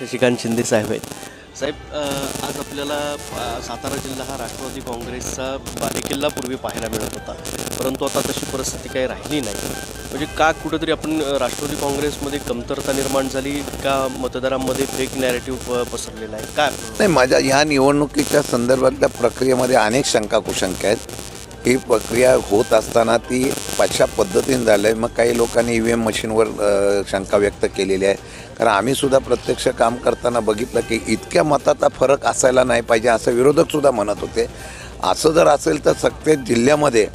शशिकांत शिंदे साहेब आहेत। साहेब, आज आपल्याला सातारा जिल्हा हा राष्ट्रवादी काँग्रेसचा बालेकिल्ला पूर्वी पाहायला मिळत होता, परंतु आता तशी परिस्थिती काही राहिली नाही। म्हणजे का कुठेतरी आपण राष्ट्रवादी काँग्रेसमध्ये कमतरता निर्माण झाली का, मतदारांमध्ये फेक नॅरेटिव्ह पसरलेला आहे काय? नाही, माझ्या ह्या निवडणुकीच्या संदर्भातल्या प्रक्रियेमध्ये अनेक शंका कुशंका आहेत। ही प्रक्रिया होत असताना ती अशा पद्धतीने झालं आहे। मग काही लोकांनी EVM मशीनवर शंका व्यक्त केलेली आहे, कारण आम्ही सुद्धा प्रत्यक्ष काम करताना बघितलं की इतक्या मताचा फरक असायला नाही पाहिजे असं विरोधकसुद्धा म्हणत होते। असं जर असेल तर सगळ्या जिल्ह्यामध्ये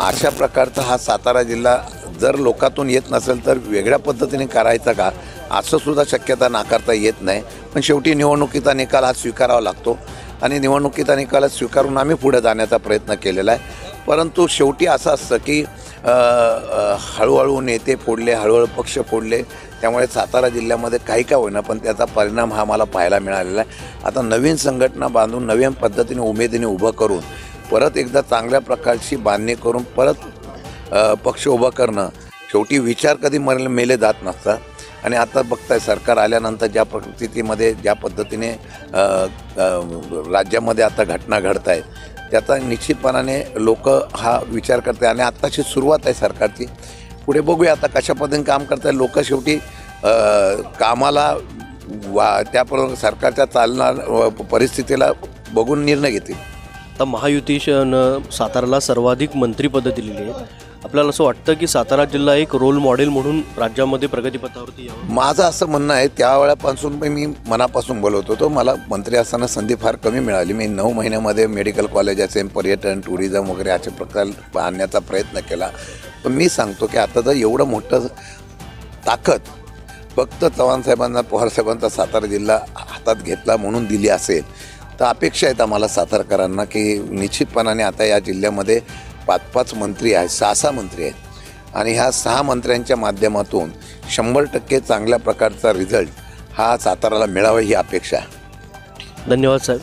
अशा प्रकारचा हा सातारा जिल्हा जर लोकातून येत नसेल तर वेगळ्या पद्धतीने करायचा का, असं सुद्धा शक्यता नाकारता येत नाही। पण शेवटी निवडणुकीचा निकाल हा स्वीकारावा लागतो आणि निवडणुकीचा निकाल स्वीकारून आम्ही पुढे जाण्याचा प्रयत्न केलेला आहे। परंतु शेवटी असं असतं की हळूहळू नेते फोडले, हळूहळू पक्ष फोडले, त्यामुळे सातारा जिल्ह्यामध्ये काही का होईना पण त्याचा परिणाम हा मला पाहायला मिळालेला आहे। आता नवीन संघटना बांधून नवीन पद्धतीने उमेदीने उभं करून परत एकदा चांगल्या प्रकारची बांधणी करून परत पक्ष उभं करणं, शेवटी विचार कधी मेले जात नसतात। आणि आता बघताय सरकार आल्यानंतर ज्या परिस्थितीमध्ये ज्या पद्धतीने राज्यामध्ये आता घटना घडत आहेत त्याचा निश्चितपणाने लोक हा विचार करते आणि आत्ताची सुरुवात आहे सरकारची। पुढे बघूया आता कशा पद्धतीने काम करतात लोक। शेवटी कामाला त्याप्रमाणे सरकारच्या चालणार परिस्थितीला बघून निर्णय घेतील। आता महायुतीनं साताराला सर्वाधिक मंत्रिपदं दिलेली आहेत। आपल्याला असं वाटतं की सातारा जिल्हा एक रोल मॉडेल म्हणून राज्यामध्ये प्रगतीपथावरती यावं? माझं असं म्हणणं आहे, त्यावेळेपासून मी मनापासून बोलत होतो। मला मंत्री असताना संधी फार कमी मिळाली। मी 9 महिन्यामध्ये मेडिकल कॉलेज असेल, पर्यटन, टुरिझम वगैरे अशा प्रकार आणण्याचा प्रयत्न केला। पण मी सांगतो की आता जर एवढं मोठं ताकद फक्त चव्हाणसाहेबांना, पवारसाहेबांचा सातारा जिल्हा हातात घेतला म्हणून दिली असेल तर अपेक्षा आहेत आम्हाला सातारकरांना की निश्चितपणाने आता या जिल्ह्यामध्ये 5-5 मंत्री आहेत, 6-6 मंत्री आहेत आणि ह्या 6 मंत्र्यांच्या माध्यमातून 100% चांगल्या प्रकारचा रिझल्ट हा साताराला मिळावा ही अपेक्षा आहे। धन्यवाद साहेब।